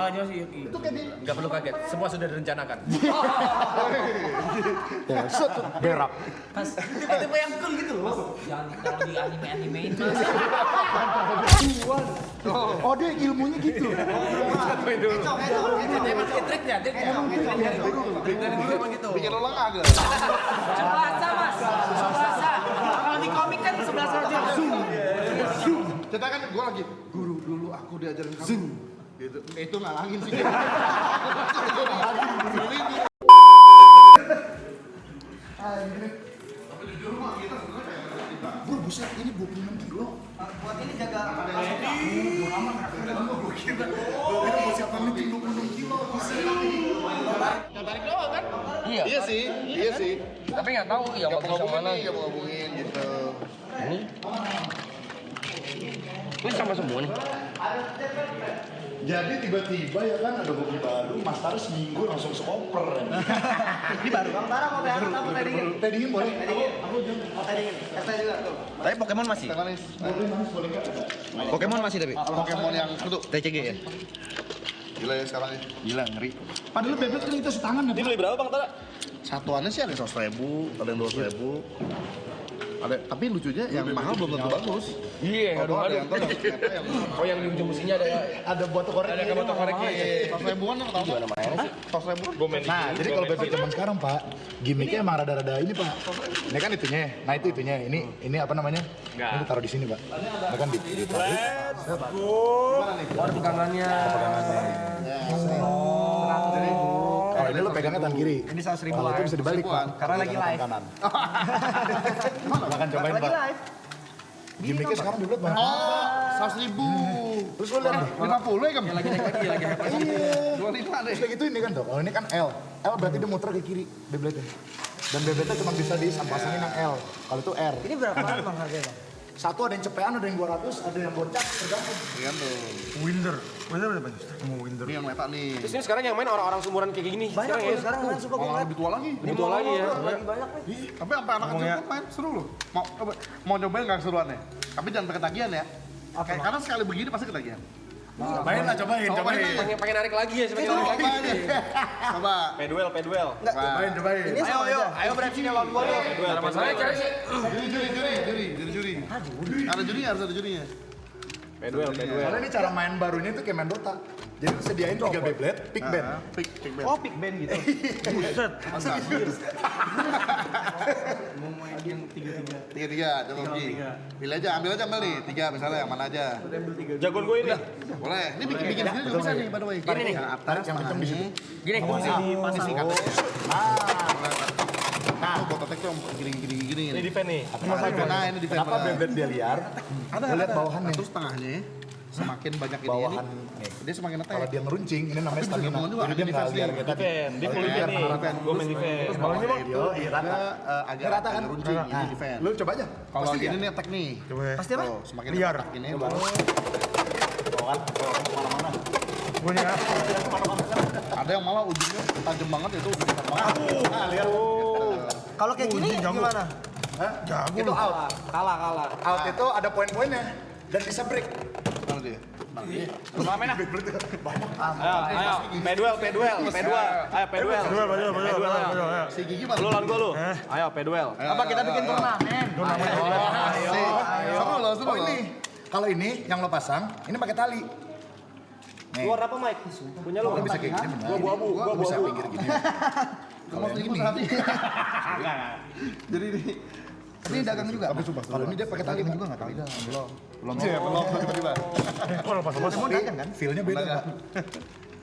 Hanya sih itu kayak nggak perlu kaget, semua sudah direncanakan. Ya, set berak. Pas tiba-tiba yang cool gitu loh. Jangan kalau di anime-animein mas. Oh dia ilmunya gitu. Itu emang triknya, emang gitu. Bikin ulang agak. Sebelasa mas, sebelasa. Kalau di komik kan sebelasa aja. Kita kan gue lagi guru dulu aku diajarin kamu. Gitu. Itu ngalangin sih. Bro, buset ini 26 kilo. Buat ini jaga. Siapa nih 26 kilo? Iya sih. Tapi nggak tahu ya Gak bagus yang mana. Gak mau ngomongin gitu. Ini sama semua nih. Jadi tiba-tiba ya kan ada hobi baru, Mas Taro seminggu langsung sekoper. Ini baru. Bang Tara mau teh hangat apa teh dingin? Teh dingin boleh? Aku mau teh dingin. Teh juga tuh. Tapi Pokemon masih. Teh manis. Boleh Mas, boleh nggak? Pokemon masih tapi. Pokemon yang itu. TCG ya. Gila ya sekarang ya. Gila ngeri. Padahal bebek kan itu setangan ya. Ini beli berapa Bang Tara? Satuannya sih ada 100.000, ada yang 200.000. Ada, tapi lucunya yang mahal belum tentu bagus. Iya, Kalau ada yang Oh yang di ujung besinya Ada botol korek. ada botol koreknya. 100.000-an yang tahu. Gimana mainnya sih? 100.000-an. Nah, jadi kalau bebek zaman sekarang Pak, gimmicknya emang rada-rada ini Pak. Ini kan itunya, nah itu itunya. Ini apa namanya? Ini taruh di sini Pak. Ini kan ditaruh. Oh, ada pegangannya. Kalau ini lo pegangnya tangan kiri. Ini 100.000. Kalau itu bisa dibalik Pak. Karena lagi Pegangan live. kanan. Silakan cobain Pak. Gimmicknya sekarang dibuat banyak. Oh, 100.000. Terus lo lihat deh. 50 ya kamu? Lagi naik lagi, lagi hype. Iya. 25 deh. Terus kayak gitu ini kan tuh. Kalau ini kan L. L berarti dia muter ke kiri Beyblade-nya. Dan Beyblade-nya cuma bisa disampasangin yang L. Kalau itu R. Ini berapa bang harganya bang? Satu ada yang cepean, ada yang 200, ada yang boncak, tergantung. Iya tuh. Winder berapa? Winder. Ini yang meta nih. Terus ini sekarang yang main orang-orang sumuran kayak gini. Banyak Sekarang loh ya. sekarang kan suka gue Malah ngeliat. lebih tua lagi. Lebih tua lagi ya. Lagi banyak nih. Tapi sampai anak kecil pun main seru loh. Mau nyobain nggak keseruannya? Tapi jangan pakai tagihan ya. Karena sekali begini pasti ketagihan. Cobain lah, cobain. Pengen narik lagi ya sebenarnya. Coba aja. Coba. Peduel. Cobain. Ini sama aja. Ayo bereaksi lawan gua yuk. Ada masalah cari sih. Juri. Ada jurinya, harus ada jurinya. Peduel. Karena ini cara main barunya itu kayak main Dota. Jadi sediain 3 Beyblade, pick band. Pick band. Oh pick band gitu. Buset. Mau main yang 3-3. 3-3, coba Uji. Pilih aja, ambil nih. 3 misalnya, yang mana aja. Jagoan gue ini. Boleh. Ini bikin sendiri juga bisa nih, by the way. Gini nih. Tarik yang kenceng di situ. Gini. Isi katanya. Nah, Tuh, bototek tuh gini. Ini defend nih. Nah, ini defend. kenapa Beyblade dia liar? Lo lihat bawahannya. Terus tengahnya semakin banyak ini Bawahan nih. dia semakin Kalau ngetek. dia meruncing, ini namanya Tapi bisa stamina. gabungan juga, Jadi dia ada nggak defense liar nih. kayak tadi. Defend. Dia full defend nih. Gue main defend. Bawahnya Yo, iya rata. agak Rata kan? runcing, ini Nah, defend. lu coba aja. Kalau Pasti gini dia. nih attack nih. Pasti apa? Tuh, semakin Liar. attack ini. Bawahan, kemana-mana. Ada yang malah ujungnya tajam banget itu ujung tajam banget. Nah, lihat. Kalau kayak gini gimana? Hah? Jago Itu lu. out. Kalah. Out itu ada poin-poinnya dan bisa break. Mana dia? Cuma main ah. Banyak. Ayo. Peduel. Ayo peduel. Peduel. Si Gigi mana? Lu lawan gua lu. Ayo peduel. Apa kita bikin turnamen? Seru Oh ini, kalau ini yang lo pasang, ini pakai tali. Nih, Luar apa Mike? Punya lu. lo bisa kayak gini benar. Gua abu. Lo bisa pinggir gini. Kalau Kamu ini, Jadi ini. Tapi ini dagang juga. kalau ini dia pakai tali juga nggak tahu. Belum tiba-tiba. Tapi kan, feel-nya beda Pak.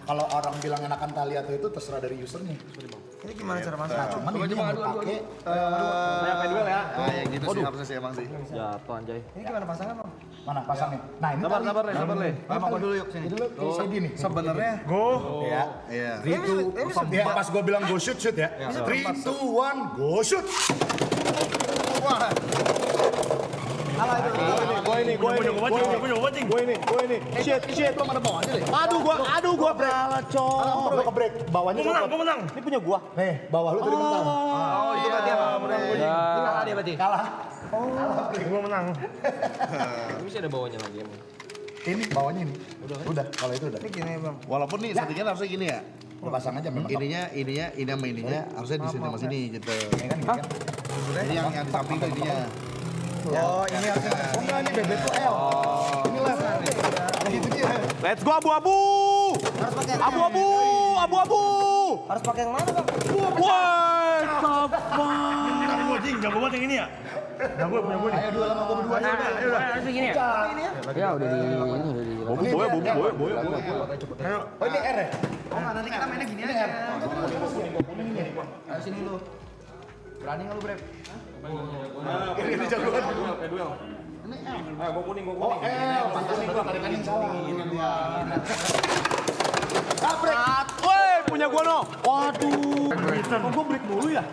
Kalau orang bilang enakan tali atau itu terserah dari usernya. Ini gimana cara masak? Nah, cuman ini yang pakai Ayo peduel ya. Nah, yang gitu sih harusnya sih emang sih. Jatuh anjay. Ini gimana pasangan bang? mana pasangnya. Nah ini Sabar, tali. sabar, Le. Apa dulu yuk sini. Ini dulu kayak CD nih. Sebenarnya Ya. iya. 3, 2, ya pas gue bilang go shoot ya. 3, 2, 1, go shoot. Wah, Gua ini. Shit. belum ada bawahnya deh. Aduh gua break. Lo ke break. Bawahnya Gua menang. Ini punya gua. Nih, bawah lu tadi menang. Oh itu berarti apa? Ini kalah dia berarti. Kalah. Gua menang. Ini masih ada bawahnya lagi emang. Ini bawahnya ini. Udah. Kalau itu udah. Ini gini bang. Walaupun nih settingan harusnya gini ya. Lo pasang aja memang. Ini sama ininya harusnya di sini sama sini gitu. Ini kan gini kan. Jadi yang di samping tuh ininya. Oh ini harusnya. Oh enggak, ini bebek tuh L. Ini lah. Gitu dia. Let's go abu-abu. Harus pakai Abu-abu. Harus pakai yang mana bang? Wah, top banget. Jago banget yang ini ya? Ayo dua sama gua berdua aja. Harus begini ya? Ya udah di ini udah di. Boya. Oh ini R ya? Oh nggak, nanti kita mainnya gini aja. Ayo sini lu. Berani nggak lu Brep? Ini jagoan. Oh L. Tadi kan yang salah. Woi, punya gua no. Waduh. Kok gua break mulu ya?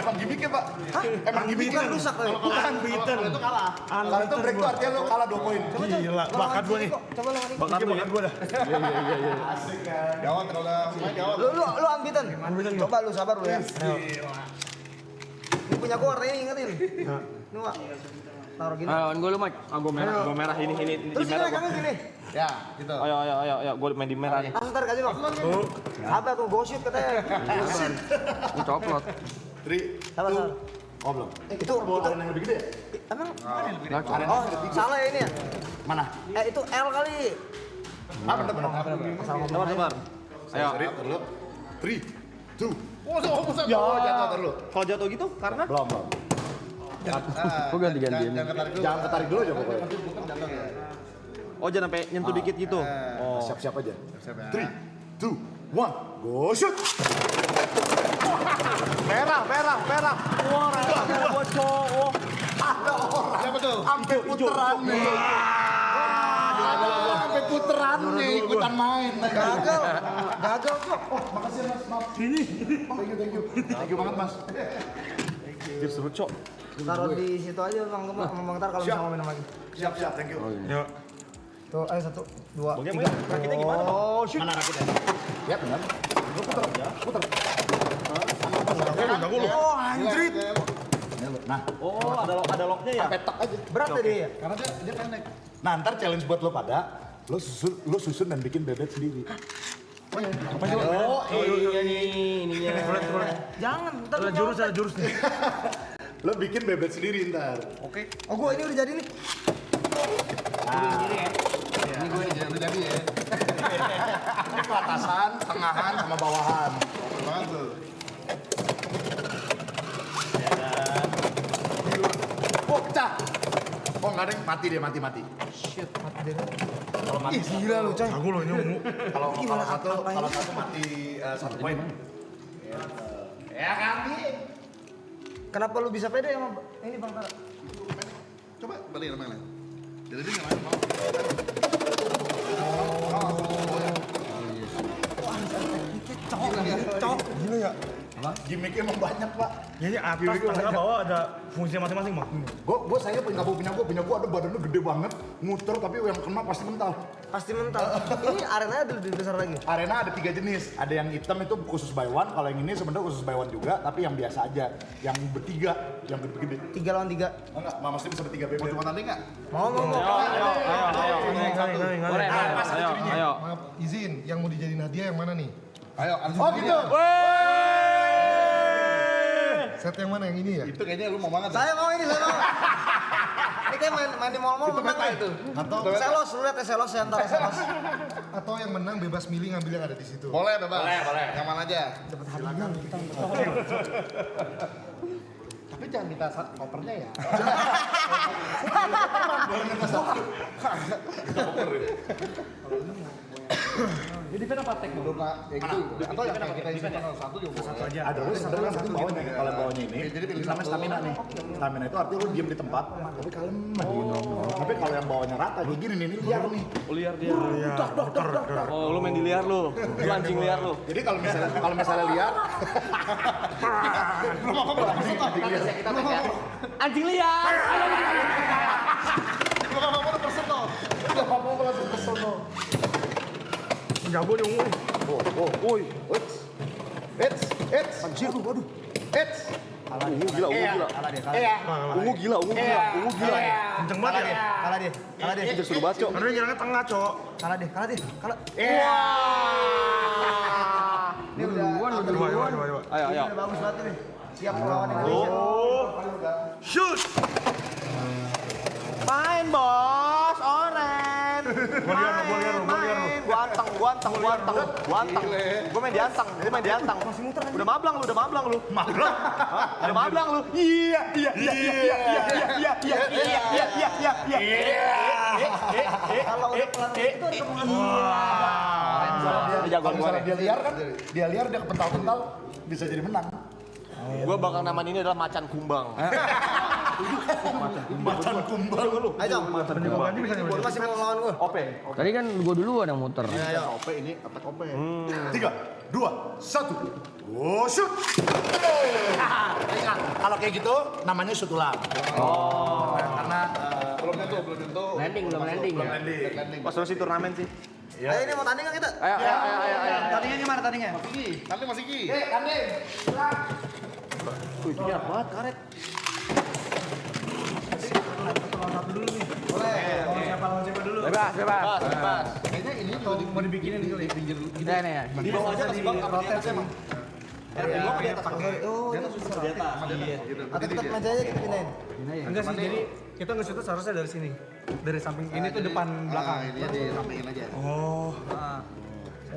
Emang gimmicknya Pak? Emang gimmicknya Rusak kali. Bukan beaten. Kalau itu kalah. Kalau itu break tuh artinya lo kalah 2 poin. Gila, bakat gua nih. Coba lu ngani. Bakat gua dah. Asik kan. Gawat kalau udah main gawat. Lu ambitan. Coba lu sabar lu ya. Ini punya gua warnanya ingetin. Ini Wak. Taruh gini. Ayo, gue lu Mike. Gua merah ini Terus di ini merah kamu gua. gini. Ya, gitu. Ayo, gua main di merah nih. Langsung tarik aja bang. Sabar tuh, go shoot katanya. Ini coklat. 3, Sabar, sabar. Oh belum. Itu Arena yang lebih gede ya? emang? Coklat. Oh, salah ya ini ya? Mana? Itu L kali. Sabar. Ayo. Dulu. 3, 2. Ya. Jatuh dulu. Kalau jatuh gitu karena Belum. Gue ganti-gantiin. Jangan ketarik dulu. Jangan ketarik dulu aja pokoknya. oh jangan sampai nyentuh dikit gitu. Oh. Siap-siap aja. Siap ya. 3, 2, 1. Go shoot. Merah. Wah, merah buat cowok. Siapa tuh? Sampai puteran nih. Sampai puteran nih ikutan main. Gagal kok. Oh, makasih Mas. Maaf. Ini. Thank you. Thank you banget Mas. Jadi seru, Cok. Taruh di situ aja bang, ntar kalau misalnya mau minum lagi. Siap, thank you. Tuh, ayo 1, 2, Bang, 3. rakitnya gimana, Bang? Oh, shoot. Mana rakitnya? Ya benar. Lu puter. Oh, anjrit. Nah, Oh, ada locknya ya? petak aja. Berat tadi ya? Karena dia pendek. Nah, ntar challenge buat lo pada, lo susun dan bikin bebek sendiri. Oh, iya nih ininya. Jangan, ntar lu Ada jurus nih. Lo bikin bebek sendiri ntar. Oke. Oh, gua ini udah jadi nih. Ini gue udah jadi ya. Ini tuh atasan, tengahan, sama bawahan. Banget tuh. Oh, pecah. Oh, nggak ada yang mati dia, mati. Shit, mati deh. Ih, gila lu, Coy. Aku loh nyungu. Kalau satu mati 1 poin. Ya kan, Kenapa lu bisa pede sama ini Bang Tara? Coba balik sama yang lain. Jadi dia nggak mau. Gila ya. Gimmicknya emang banyak, Pak. Jadi atas, tengah, bawah ada fungsinya masing-masing, Bang. Saya punya gua ada badannya gede banget, muter tapi yang kena pasti mental. Pasti mental. Ini arenanya ada lebih besar lagi. Arena ada 3 jenis. Ada yang hitam itu khusus buy one, kalau yang ini sebenarnya khusus buy one juga, tapi yang biasa aja. Yang bertiga, yang gede-gede. 3 lawan 3. Enggak, mesti bisa bertiga bebek. Mau cuma tanding nggak? Mau. Boleh, ayo. Maaf, izin, yang mau dijadiin hadiah yang mana nih? Ayo, Oh gitu. Set yang mana, yang ini ya? Itu kayaknya lu mau banget. Saya mau ini, saya mau. Ini kayak main di mall-mall menang nih. itu. Atau Selos, lu lihat ya selos ya, antara selos. atau yang menang bebas milih ngambil yang ada di situ. Boleh, bebas. Boleh. Yang mana aja? Tapi jangan minta kopernya ya. Jadi kita apa tek dulu? Atau yang kita isi satu juga boleh. Ada lu sebenarnya satu bawahnya. Kalau bawahnya ini, jadi pilih namanya stamina nih. Stamina itu artinya lu diam di tempat, tapi kalem. Tapi kalau yang bawahnya rata, kayak gini nih, ini liar nih. Oh, liar dia. Oh, lu main di liar lu. Lu anjing liar lu. Jadi kalau misalnya liar, Kita tek ya. Anjing liar. Jago nih ungu nih. Eits. Anjir lu, waduh. Eits. Ungu gila. Ungu gila. Kenceng banget ya. Kalah dia. Kita suruh baca. Karena dia nyerangnya tengah, Cok. Kalah. Ini duluan. Coba. Ayo. Udah bagus banget nih. Siap melawan Indonesia. Shoot. Main bos, Oren. Gua liar lu. Gua anteng. Gua main dianteng. Udah mablang lu. Mablang? Udah mablang lu. Iya. Kalau udah pelan itu Misalnya dia liar kan, dia kepental-pental bisa jadi menang. Gua bakal namain ini adalah macan kumbang. Macan kumbang lu. Ayo, Penjagaan bisa nih. masih mau lawan gua. Ope. Tadi kan gua duluan yang muter. OP ini attack OP. 3, 2, 1. Oh, shoot. Kalau kayak gitu namanya shoot ulang. Karena belum tentu. Belum landing. Pas masih turnamen sih. Ayo ini mau tanding nggak kita? Ayo. Tandingnya gimana tandingnya? Nanti Mas Iki. Wih, banyak banget karet. Bebas. Kayaknya ini mau dibikinin di pinggir. Kita nih ya. Di bawah aja kasih bang, rotes emang. Oh, ini susah. Atau kita meja aja kita pindahin. Enggak sih, jadi kita nge-shootnya seharusnya dari sini. Dari samping ini tuh depan belakang. Ini diramein aja. Oh.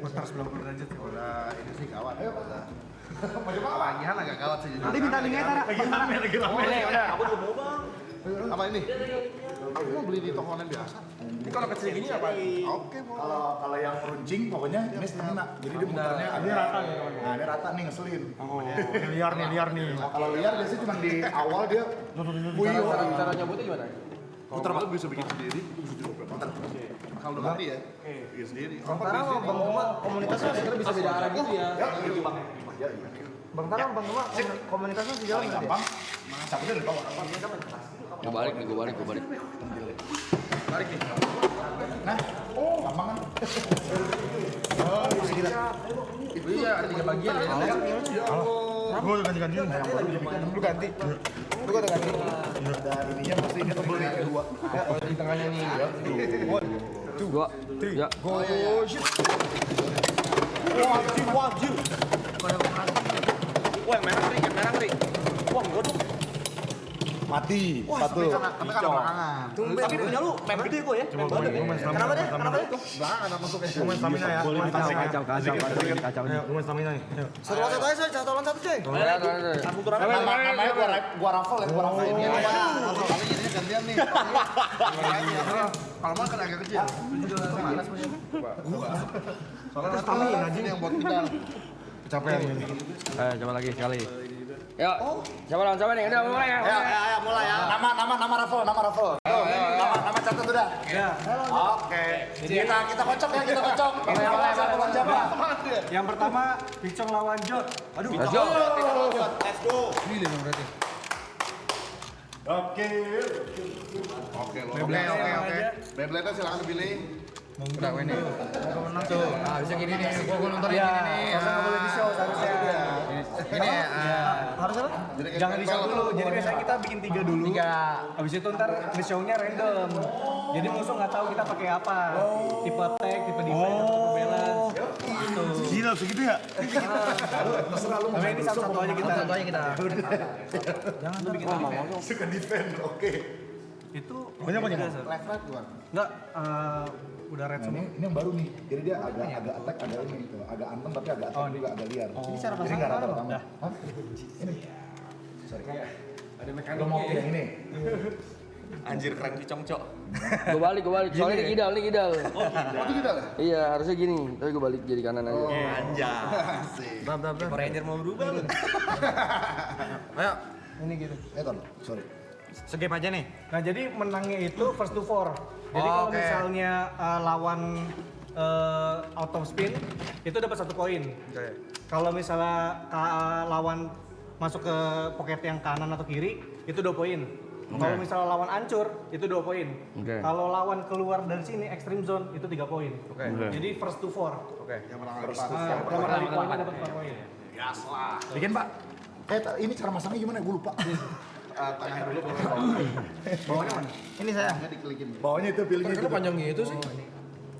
Putar 90 derajat. Udah ini sih kawan. Ayo Pak. Mau coba pagihan agak gawat sih. Nanti minta linknya Tara. Lagi rame. Udah, aku juga mau bang. Apa ini? Aku mau beli di toko online biasa. Ini kalau kecil gini apa? Oke, mau. Kalau yang runcing pokoknya ini stamina. Jadi dia muternya Ini rata nih. Nah, ini rata nih ngeselin. Oh, liar nih. Nah, kalau liar biasanya cuma di awal dia buyur. Cara nyebutnya gimana? Putar Pak bisa bikin sendiri, bisa juga putar. Kalau udah mati ya, bikin sendiri. Bang Tara sama Bang Gema komunitasnya Bisa beda arah gitu ya. Bang Tara sama Bang Gema komunitasnya sejalan nggak dia? Gampang. Cabutnya dari bawah. Gua balik. Tarik nih. Nah, gampang kan? Iya, ada 3 bagian ya. Gua udah ganti-ganti. Lu ganti. Lu udah ganti. Ada ininya pasti ini tebel nih kedua. Di tengahnya nih. 2, 3, go. Wajib. Wah, yang merah Ri. Wah, enggak dong. Mati. Satu. Tapi kan belakangan. Tapi punya lu map gede kok ya. Coba gua main stamina. Kenapa dia? Belakangan masuknya. Gua main stamina ya. Kacau. Ayo, gua main stamina nih. Ayo. Satu lawan satu aja, satu lawan satu coy. Aku turnamen. Namanya gua raffle ya, gua raffle ini. Tapi jadinya gantian nih. Kalau mau kan agak kecil. Malas punya. Soalnya stamina ini yang buat kita. Kecapean ini. Coba lagi sekali. Yuk, siapa lawan siapa nih? Udah mulai ya. Ayo mulai ya. Nama raffle. Nama catat udah. Ya. Oke. Kita kocok ya, kita kocok. Siapa? Yang pertama Picong lawan Jot. Aduh. Let's go. Let's go. Oke. Oke. Beyblade silakan dipilih. Udah ini. Menang tuh. Ah, bisa gini nih. Gua nonton ini nih. Nggak boleh di show seharusnya. Ini Harus apa? Jangan di show dulu. Jadi biasanya kita bikin 3 dulu. 3. Habis itu ntar di show-nya random. Jadi musuh nggak tahu kita pakai apa. Tipe attack, tipe defense, tipe balance. Gitu. Gila segitu ya? Terserah lu mau. Tapi ini satu-satu aja kita. Jangan lu bikin defense. Suka defend. Oke. Itu pokoknya apa nih? Left right bukan? Enggak, udah red Nah, semua. ini yang baru nih. Jadi dia agak attack, agak ini gitu. Agak antem tapi agak attack juga agak liar. Ini cara Jadi pasang nggak rata apa? pertama. Hah? Ini. Sorry. Ada mekanik. Lo mau yang ini? Anjir keren Picong, Cok. Gua balik. Soalnya ini kidal. Oh itu kita lah. Iya, harusnya gini. Tapi gua balik jadi kanan aja. Anjay. Power Ranger mau berubah lu. Ayo, Ini gitu. Ton, sorry. segame aja nih. Nah, jadi menangnya itu first to four. Jadi kalau misalnya lawan out of spin itu dapat 1 poin. Kalau misalnya lawan masuk ke pocket yang kanan atau kiri itu 2 poin. Kalau misalnya lawan ancur itu 2 poin. Kalau lawan keluar dari sini extreme zone itu 3 poin. Jadi first to four. Yang menang Terus depan. tuh. Pertama kali poinnya dapat 4 poin. Gas lah. Bikin Pak. Ini cara masangnya gimana? Gue lupa. Tangannya dulu baru Bawahnya mana? Ini saya. tangannya dikelikin. Bawahnya itu pilih Kenapa panjang gitu sih?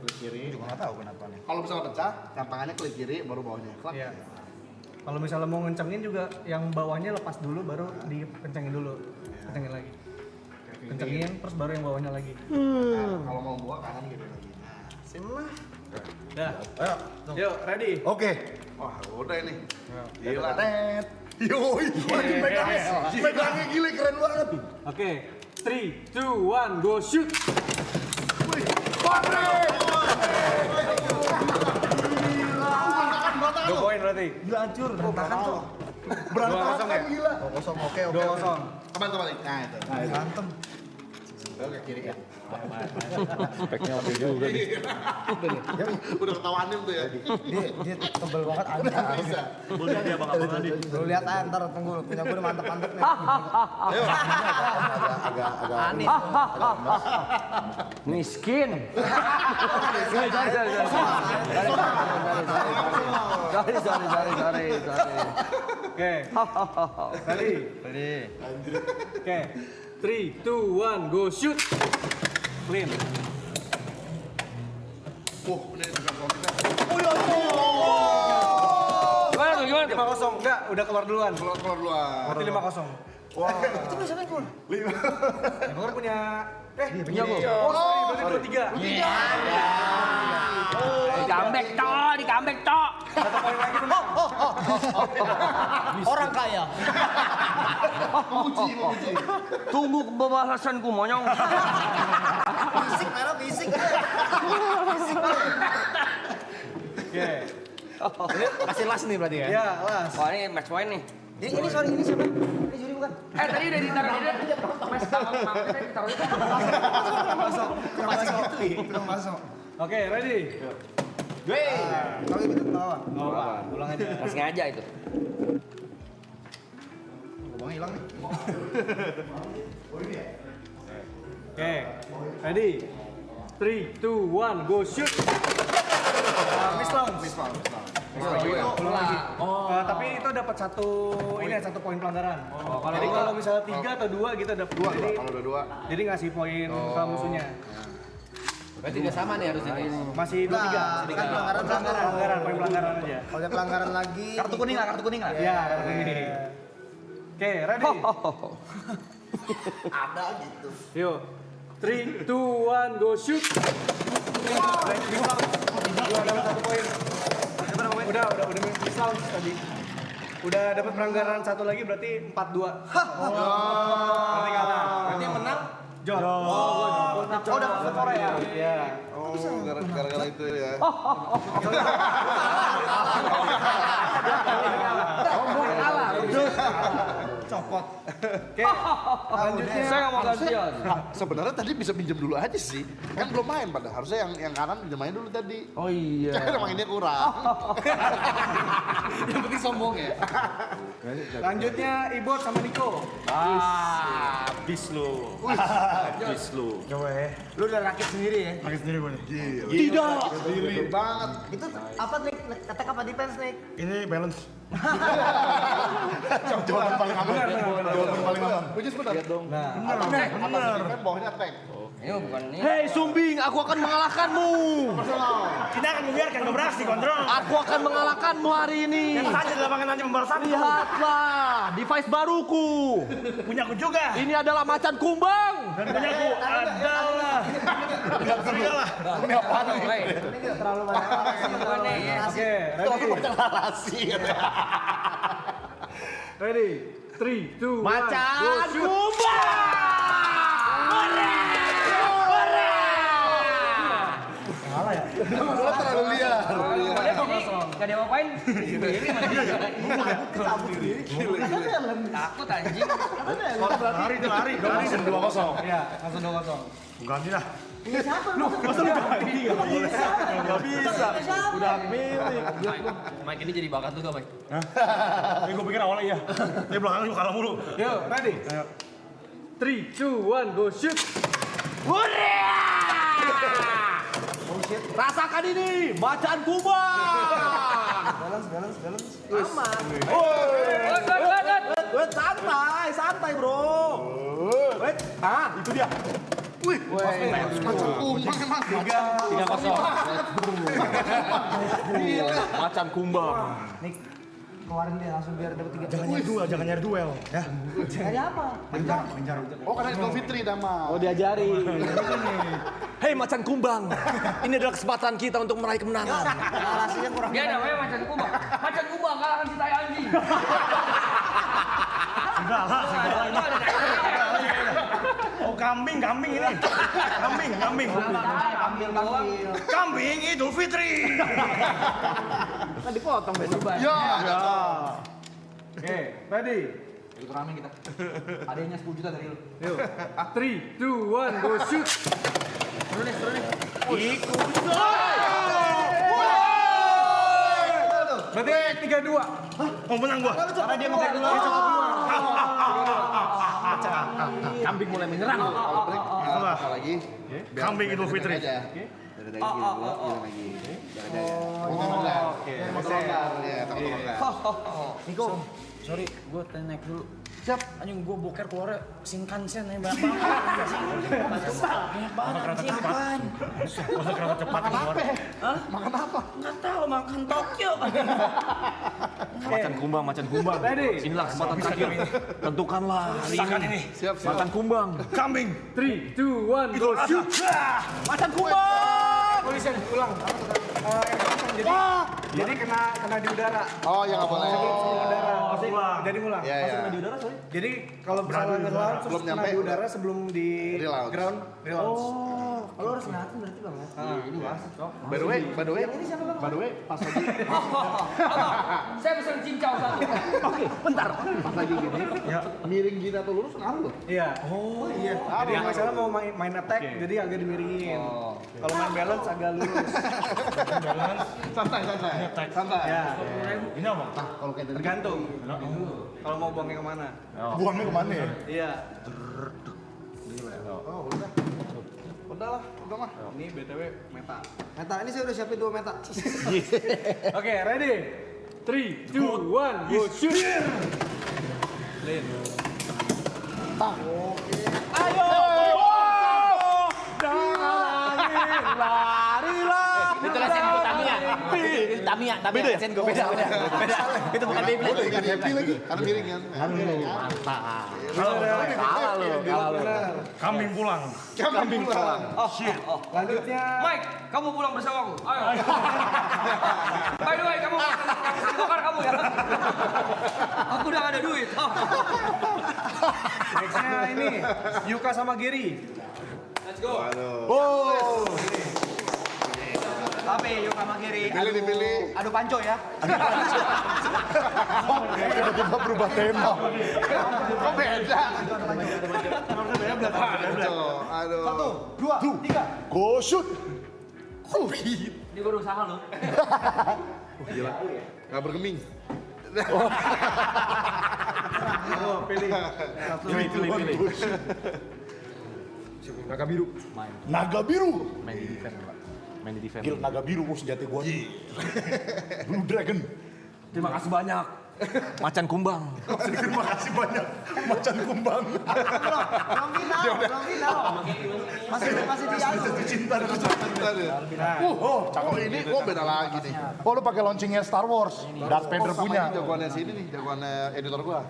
Klik kiri. Juga nggak tahu kenapa nih. Kalau misalnya pecah, yang tangannya klik kiri baru bawahnya. Klak. Iya. Kalau misalnya mau ngencengin juga yang bawahnya lepas dulu baru dikencengin dulu. Kencengin lagi. Kencengin terus baru yang bawahnya lagi. Nah, kalau mau buah kanan gitu lagi. Dah. Yuk, ready. Oke. Wah, udah ini. Gila. Tet. Yoi, lagi megangnya gila keren banget. Oke. 3, 2, 1, go shoot. Dua poin berarti. Gila hancur, berantakan kok. Berantakan gila. 2-0, oke. 2-0. Kembali. Nah, itu. Berantem. Oke, kiri ya. Speknya oke juga nih. Udah ketawanin tuh ya. Dia tebel banget anjing. Bisa. Boleh dia abang-abangan nih. Lu lihat aja ntar tunggu punya gue udah mantep-mantep nih. Agak Aneh. Miskin. Sorry. Oke. Ready. Oke. 3, 2, 1, go shoot. Clean. Wah, ini bukan komika. Gimana? 5-0. Enggak, udah keluar duluan. Keluar duluan. Berarti 5-0. Wah. Itu bisa main keluar. Ya, gua kan punya Punya gua. Oh, sorry, berarti 2-3. Dikambek, Cok. Satu poin lagi menang. Orang kaya. Memuji. Tunggu pembahasanku, monyong. Fisik merah fisik. Oke. Kasih las nih berarti ya. Ya, last. Wah, ini match point nih. Ini sorry ini siapa? Ini juri bukan? Tadi udah ditaruh di dia. Mas tadi ditaruh di Masih gitu ya. Belum masuk. Oke, ready. Kalau gitu lawan. Ulang aja. Nggak sengaja itu. Ngomongnya hilang nih. Oke. Ready. 3, 2, 1, go shoot. Miss launch. Ulang lagi. Tapi itu dapat satu poin pelanggaran. Jadi kalau misalnya 3 atau 2 kita dapat Dua, jadi, kalau udah dua. jadi ngasih poin ke musuhnya. Berarti tidak sama nih harusnya. Masih 2-3. Kan pelanggaran. Poin pelanggaran aja. Kalau ada pelanggaran lagi. Kartu kuning lah. Iya, ini. Oke, ready. Ada gitu. Yuk. 3, 2, 1, go shoot. Udah dapat 1 poin. Udah miss launch tadi. Udah dapat pelanggaran 1 lagi berarti 4-2. Berarti kalah. Berarti yang menang John. Oh, dapat skor ya. Iya. Oh, gara-gara itu ya. Copot. Oke. Lanjutnya. Saya nggak mau gantian. Sebenarnya tadi bisa pinjam dulu aja sih. Kan belum main pada. Harusnya yang kanan pinjam main dulu tadi. Oh iya. Kan mainnya kurang. Yang penting sombong ya. Lanjutnya Ibot sama Niko. Habis lu. Coba ya. Lu udah rakit sendiri ya? Pakai sendiri gue nih. Tidak. Sendiri banget. Itu apa nih? Attack apa defense nih? Ini balance. Jawaban paling aman. Jawaban paling aman. Which is benar. Nah, Benar. Kan bawahnya tank. Ini bukan ini. Hei Sumbing, aku akan mengalahkanmu. kita akan membiarkan kau beraksi kontrol. Aku akan mengalahkanmu hari ini. Saja di lapangan nanti membalas Lihatlah, device baruku. Punyaku juga. Ini adalah macan kumbang. Dan punyaku adalah. Ini apaan nih? Ini nggak terlalu banyak. Oke, ready. 3, 2, 1, Macan kumbang. Lo terlalu liar. Gak ada apa-apain. Takut anjing. Lari. Langsung 2-0. Ya, langsung 2-0. Ganti lah. Gak bisa. Udah milik. Mike ini jadi bakat juga, Mike. Gue pikir awalnya iya. Tapi belakang juga kalah mulu. Yuk, ready. 3, 2, 1, go shoot. Rasakan ini, macan kumbang. Balance. Aman. Wait, santai bro. Wait, itu dia. Wih, Macan kumbang emang. 3-0. Macan kumbang. Nih, keluarin dia langsung biar dapat 3. Jangan nyari duel. Ya. Nyari apa? Oh karena Idul Fitri Dama. Oh diajari. Hei macan kumbang, ini adalah kesempatan kita untuk meraih kemenangan. Narasinya kurang. Dia namanya macan kumbang. Macan kumbang kalahkan si tai anjing. Oh kambing ini. Kambing. Kambing Idul Fitri. Kan dipotong besok. Ya. Oke, ready? Ikut rame kita. Adanya 10 juta dari lu. Yuk. 3, 2, 1, go shoot. Turun nih. Berarti 3-2. Oh menang gua. Karena dia ngetek dulu. Kambing mulai menyerang. Apa lagi? Kambing Idul Fitri. Niko, sorry, gue naik dulu. Siap. Anjing gue boker keluar Shinkansen ya banyak banget. Banyak banget simpan. Masa kereta cepat keluar. Makan apa? Nggak tahu makan Tokyo. Macan kumbang. Ready? Inilah kesempatan terakhir. Tentukanlah hari ini. Siap. Macan kumbang. Kambing. 3, 2, 1, go shoot. Macan kumbang. Polisian ulang. Jadi kena di udara. Oh ya nggak boleh. Jadi ngulang. Iya iya. Jadi kalau misalnya nge-launch terus Belum kena nyampe. di udara sebelum di Relaunch. ground, relaunch. Lo harus ngeliatin berarti banget. By the way, pas lagi Saya pesan cincau satu. pas lagi gini, miring gini atau lurus ngaruh loh. Iya. Oh iya. Jadi misalnya mau main attack, jadi agak dimiringin. Kalau main balance agak lurus. Santai. Ya. Ini apa? Kalau kayak tadi. Tergantung. Kalau mau buangnya kemana? Buangnya kemana ya? Iya. Udah mah. Ini BTW meta. Meta, ini saya udah siapin 2 meta. Oke, ready? 3, 2, 1, go shoot! Lin. Ayo! Larilah! Itu lesen gue Tamiya. Beda ya? Beda. Itu bukan Beyblade. Udah ikan happy lagi. Karena miring kan. Kalah lu. Kambing pulang. Lanjutnya. Mike, kamu pulang bersamaku. Ayo. By the way, kamu bongkar kamu ya. Aku udah gak ada duit. Nextnya ini Yuka sama Giri. Let's go. Oh! Tapi Yuka sama Giri. Dipilih. Adu panco ya. Tiba-tiba berubah tema. Kok beda? Aduh. 1, 2, 3. Go shoot. Ini gue usaha loh. Gila. Nggak bergeming. Oh, pilih. Pilih. Naga biru. Main di defense. Gil, naga biru senjata gua nih. Blue Dragon. Terima kasih banyak. Macan kumbang. Terima kasih banyak. Macan kumbang. Belum final. Masih di jalur. Cinta dan Oh, cakep ini. Oh, beda lagi nih. Oh, lu pakai launchingnya Star Wars. Darth Vader Sama punya. ini jagoannya sini nih, jagoannya editor gua.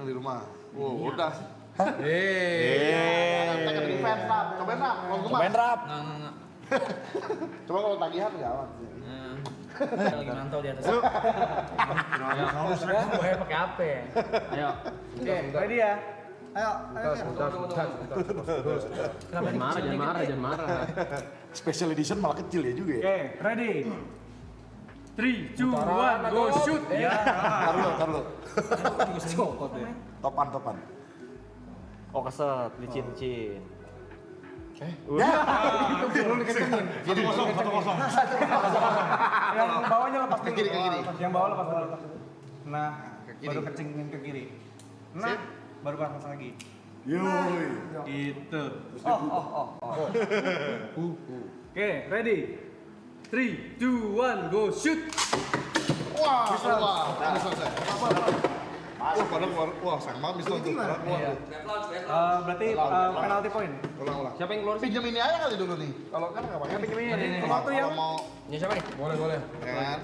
Di rumah. Oh, udah. Cobain rap. Coba kalau tagihan nggak aman. Lagi mantau di atas. Gue pakai apa ya? Ayo. Oke, ready ya? Ayo. Jangan marah. Special edition malah kecil ya juga ya. Oke, ready? 3, 2, 1, go shoot! Ya. Tar lu. Topan. Oh keset, licin-licin. Yang bawahnya lepas dulu. Ke kiri. Yang bawah lepas dulu. Nah, baru kecingin ke kiri. Nah, baru panas lagi. Yoi. Gitu. Oke, ready? 3, 2, 1, go shoot! Wah, ini selesai. Wah, padahal keluar. Wah, sayang banget Miston tuh. Padahal keluar tuh. Berarti penalti poin. Ulang. Siapa yang keluar sih? Pinjam ini aja kali dulu nih. Kalau kan nggak pakai. Pinjam ini. Kalau mau, Ini siapa nih? Boleh. ya kan?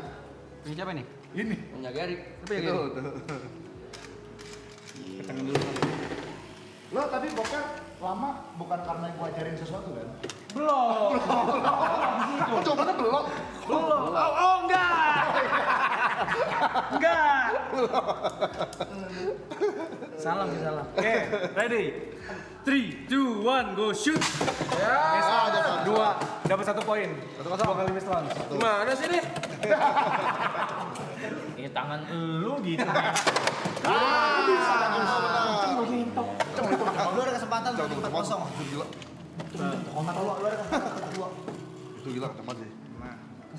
Ini siapa nih? Ini. Menjaga Erik. Itu. Lo tadi bokep lama bukan karena gua ajarin sesuatu kan? Coba belum. Oh enggak. Enggak. Salah. Oke, ready. 3, 2, 1, go shoot. Ah, Dua, dapat 1 poin. 2 kali miss round. Gimana sih nih? Ini tangan lu gitu. Lu ada kesempatan untuk 4-0. Gila. Lu ada kesempatan 4-2. Itu gila teman sih.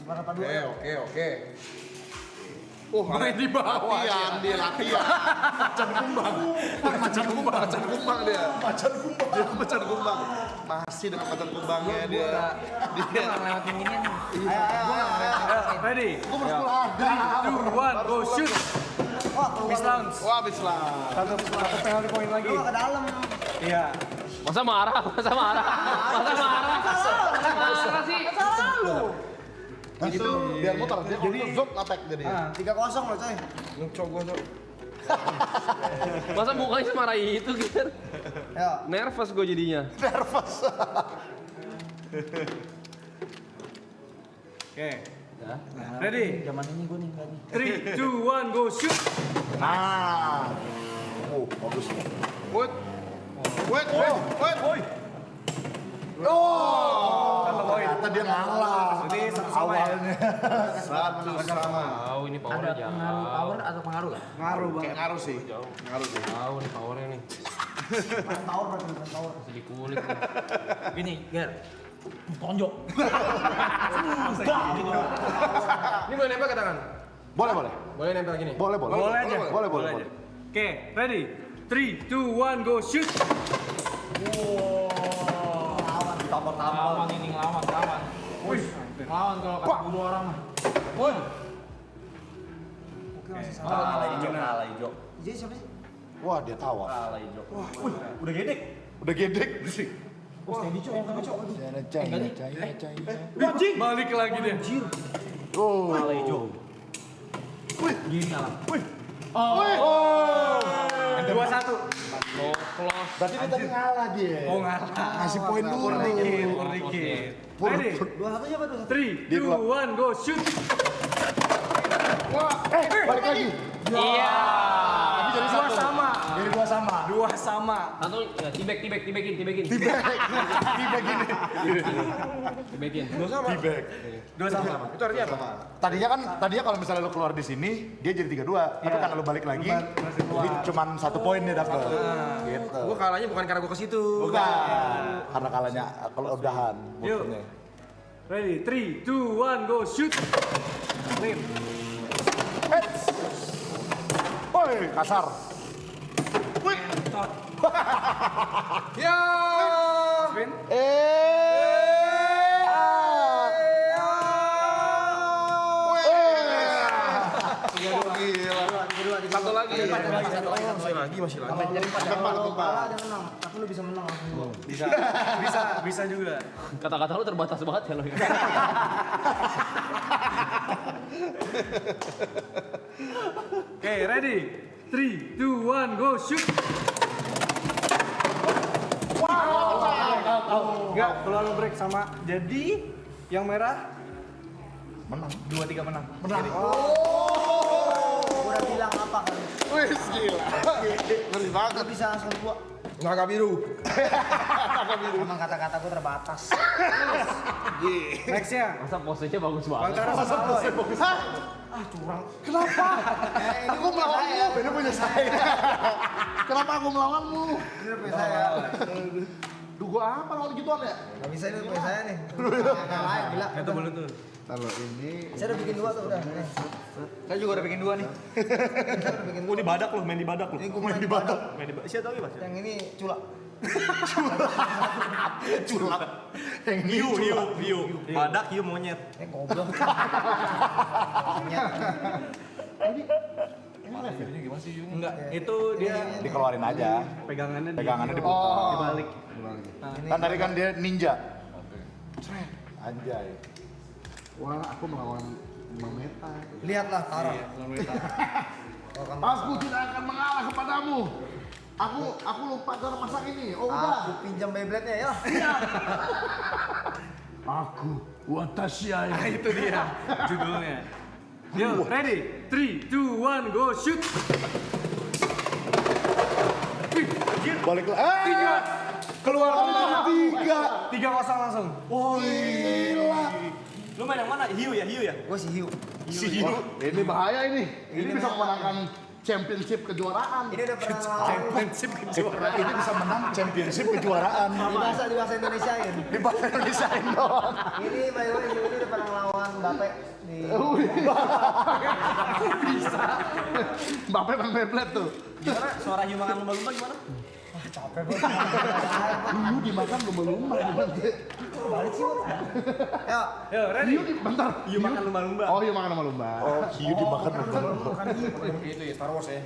Kesempatan 4-2. Oke. Main di bawah. Latihan dia, latihan. Macan kumbang dia. Macan kumbang. Masih dengan macan kumbangnya dia. Dia nggak ngelewatin ini nih. Ready. 3, 2, 1, go shoot. Miss round. Wah, habis lah. Satu penalti poin lagi. Lu ke dalam. Iya. Masa marah sih? Salah lu. Itu biar muter, dia jadi zoom attack jadi. 3-0 lo coy. Masa mukanya semarah itu gitu? Ya. Nervous gue jadinya. Oke. Ready. Zaman ini gue nih enggak nih. 3, 2, 1, go shoot. Nah. Oh, bagus. Wait. Satu poin. Ternyata dia ngalah. Jadi satu sama ya. Awalnya. Satu sama. Tahu ini Ada powernya pengaruh power atau pengaruh nggak? Ngaruh banget. Kayak ngaruh sih. Tahu nih powernya nih. Power berarti bukan power. Masih di kulit. Gini, Ger. Tonjok. Ini boleh nempel ke tangan? Boleh. Boleh nempel gini? Boleh. Boleh aja. Boleh. Oke, ready. 3, 2, 1, go shoot. Lawan ini ngelawan. Ngelawan kalau kata guru orang mah. Kalah hijau. Jadi siapa sih? Wah, dia tawa. Kalah hijau. Udah gedek. Udah gedek. Steady cok, yang cok. Anjing. Balik lagi deh. Oh. Kalah hijau. Gini lah. 2-1. Berarti dia tadi ngalah dia. Oh ngalah. Ngasih poin dulu. Dikit. Ready. 2-1 siapa tuh? 3, 2, 1, go shoot. Balik lagi. Iya. Tapi jadi Dua satu. sama. Jadi dua sama. Satu ya, tibekin. Tibekin. Tibekin. Dua sama. Itu artinya apa? Tadinya kalau misalnya lu keluar di sini, dia jadi 3-2. Tapi karena lu balik lagi, jadi cuman 1 poin dia dapat. Gitu. Gue kalahnya bukan karena gue ke situ. Bukan. Karena kalahnya kalau udahan Yuk. muternya. Ready, 3, 2, 1, go shoot. Lim. Woi, kasar. Ya. Spin. Satu lagi. Masih kalah dia menang. Tapi lu bisa menang langsung. Bisa juga. Kata-kata lu terbatas banget ya lo. Oke, ready. 3, 2, 1, go shoot. Enggak, terlalu break sama. Jadi yang merah Menang. 2-3 menang. Gua udah bilang apa kan? Wih, gila. Ngeri banget. Gak bisa langsung 2. Naga biru. Emang kata-kata gua terbatas. Nextnya. Masa posenya bagus banget. Bangkara sama Aloy. Kenapa? Ini gua melawanmu. Ini punya saya. Kenapa aku melawanmu? Ini punya saya. Duh, gua apa lawan gituan ya? Gak bisa ini punya saya nih. Yang lain gila. Itu boleh tuh. Kalau ini Saya udah bikin 2 tuh udah. Nih. Saya juga udah bikin 2 nih. Saya udah bikin 2. Gua di badak loh, main di badak loh. Ini gua main di badak. Main di badak. Siapa tahu ya, Mas? Yang ini culak. culak. Yang ini Hiu. Badak, hiu, monyet. Goblok. Enggak, itu dia Dikeluarin aja. pegangannya Pegangannya diputar. dibalik. Kan tadi kan dia ninja. Anjay. Wah, aku melawan Mameta. Lihatlah Tara. Aku tidak akan mengalah kepadamu. Aku lupa cara masak ini. Oh udah. Aku pinjam Beyblade-nya ya. Aku Watashi Ayam. Itu dia judulnya. Yo, ready? 3, 2, 1, go shoot. Balik lagi. Keluar lagi 3. 3-0 langsung. Gila. Lu main yang mana? Hiu ya? Gue si Hiu. Ini bahaya ini. Ini bisa memenangkan championship kejuaraan. Ini udah pernah lawan. Ini bisa menang championship kejuaraan. Di bahasa Indonesiain. Di bahasa Indonesiain doang. Ini by the way Hiu ini udah pernah lawan Bape di. Mbappe main Beyblade tuh. Gimana? Suara hiu makan lumba-lumba gimana? Hiu dimakan lumba-lumba. Yo, ready? Bentar. Hiu makan lumba-lumba. Oh, hiu makan lumba. Oh, hiu dimakan lumba-lumba. Itu ya Star Wars ya.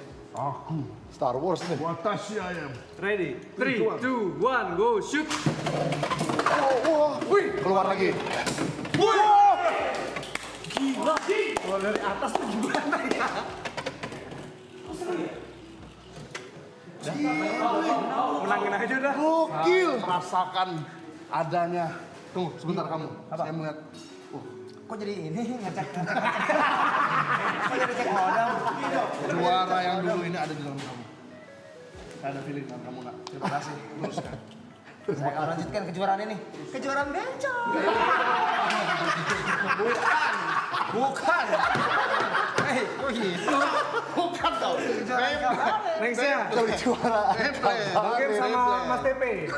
Star Wars nih. Watashi Ayam. Ready? 3, 2, 1, go shoot. Wih, keluar lagi. Kalau dari atas tuh gimana ya? Menangin aja udah. Gokil. Merasakan adanya. Tunggu, sebentar kamu. Saya melihat. Kok jadi ini ngecek? Kok jadi cek modal? Juara yang dulu ini ada di dalam kamu. Saya ada feeling dengan kamu, nak. Terima kasih. Teruskan. Saya akan lanjutkan kejuaraan ini. Kejuaraan bencong. Bukan. Kok gitu? Bukan tau. Nextnya. Juara. Bagian sama Mas Tepe.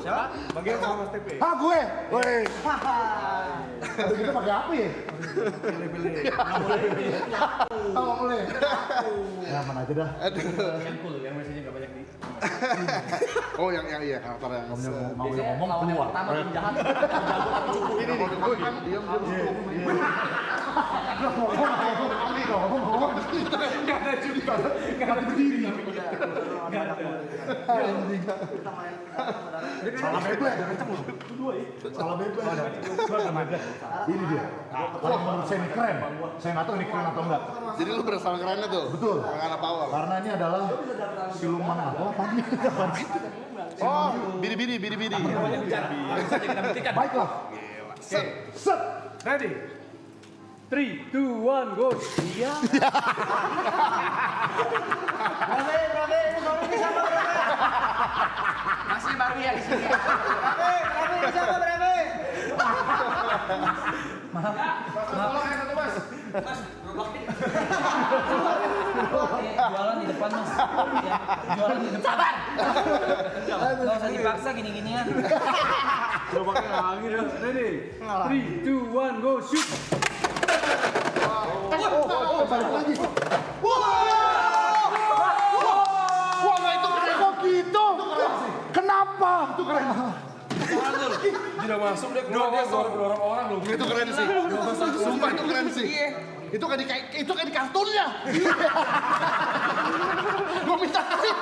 Siapa? Bagian sama Mas Tepe. Ah, gue. Woi. Aduh, kita pakai apa ya? Oh, boleh. Ya, mana aja dah. Yang cool, yang biasanya nggak banyak di. Oh, yang iya karakter yang Mau yang ngomong keluar. Pertama tim jahat. ini nih. Diam. Gak ada juga. Gak ada berdiri. Salah bebek. Salah bebek. Ini dia. Kalau menurut saya ini keren. Saya nggak tahu ini keren atau enggak. Jadi lu berasal kerennya tuh. Betul. Karena power. Karena ini adalah siluman apa tadi? Oh, biri-biri. Baiklah. Set. Ready? 3, 2, 1, go. Iya. Brabe, ini sama Brabe. Masih baru ya di sini. Brabe, ini sama Brabe. Jualan di depan mas. Ya, jualan di depan. Sabar. Gak usah dipaksa gini-ginian. Coba pakai angin. Ready? 3, 2, 1, go shoot. Balik lagi. Wah, itu keren. Kok gitu? Kenapa? Itu keren. Tidak masuk dia keluar dia keluar orang loh. Itu keren sih. Sumpah itu keren sih. Itu kayak di kartunnya. Gua minta klip.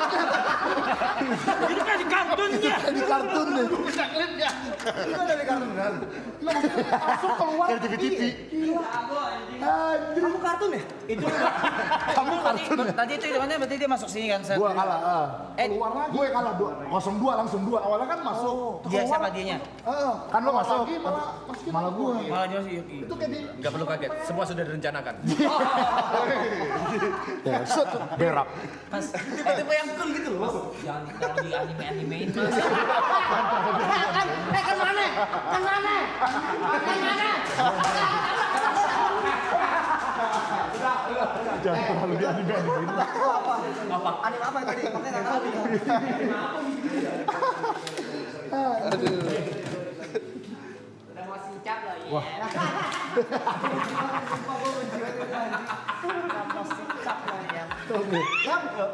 Itu kan di kartunnya. Di kartun nih. Gua minta klipnya. Itu dari kartun kan? Masuk keluar. Kayak TV. Kamu kartun ya? Itu tadi itu hitungannya berarti dia masuk sini kan? Gua kalah. Keluar lagi. Gue kalah 0-2 langsung 2. Awalnya kan masuk. Dia siapa dianya? Kan lo masuk. Lagi malah Malah gue. Malah dia sih. itu kayak di Enggak perlu kaget, semua sudah direncanakan. Ya, set berak. Mas, itu yang cool gitu loh. Jangan di anime-animein mas. Kemana? Jangan terlalu di-anime-animein. Anime apa tadi? Makanya nggak tahu. Udah mau sincap loh ya. Wah.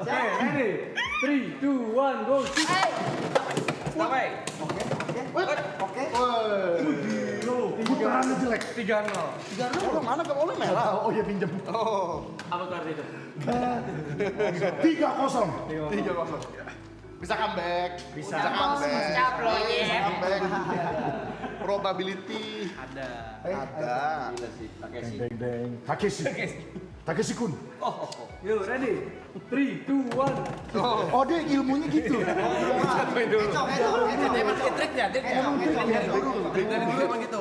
Hey, ready? 3, 2, 1, go shoot. Oke. Putar Kedengarannya jelek. 3-0. Kalau mana kalau oleh merah? Oh iya pinjem. Apa tuh arti itu? 3-0. 3-0. Bisa comeback. Bisa comeback. Cap lo, Yep. Comeback. Probability. Ada. Ada. Deng deng. Takeshi kun. Yuk, ready? 3, 2, 1. Oh dia ilmunya gitu.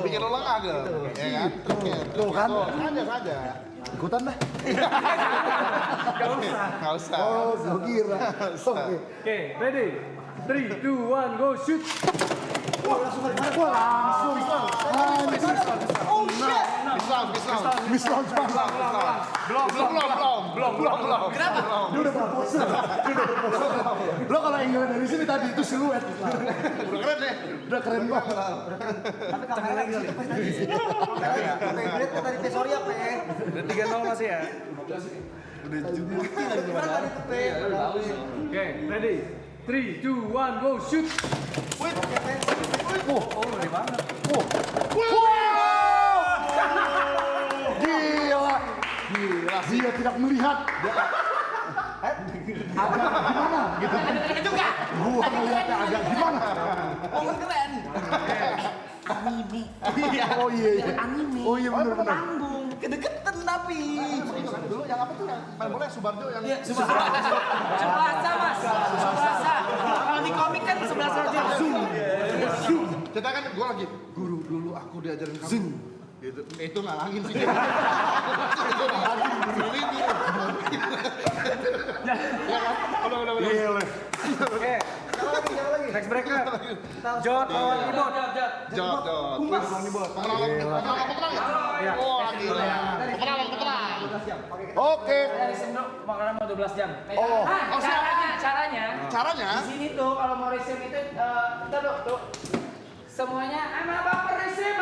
Bikin ulang agak. Ya kan? Tuh kan. Saja. Ikutan dah. Nggak usah. Oh, gue kira. Oke. Oke, ready? 3, 2, 1, go shoot. Wah, langsung. Islam. Belum. Dia udah berpose. Lo kalau angle dari sini tadi itu siluet. Udah keren deh. Udah keren banget. Tapi kamera bisa lepas tadi. Lihat tadi Pesori apa ya? Udah 3-0 masih ya? Gimana tadi tuh Pe? Oke, ready? 3, 2, 1, go shoot. Gila. Dia tidak melihat. Agak gimana gitu. Gua ngeliatnya agak gimana. Momen keren. Oh iya. Oh iya benar. Panggung. Kedeketan tapi. Dulu yang apa tuh yang main bola Subarjo yang Subasa, Mas. Subasa. Kalau di komik kan 11 aja. kita kan gue lagi guru dulu aku diajarin kamu gitu itu ngalangin sih Oke, next breaker. Jod lawan Ibot. Jod pemenang ya oh gila pemenang Oke. Dari Sendok makanan mau 12 jam. Oh. Caranya. Di sini tuh kalau mau resim itu kita tuh semuanya bapak resim.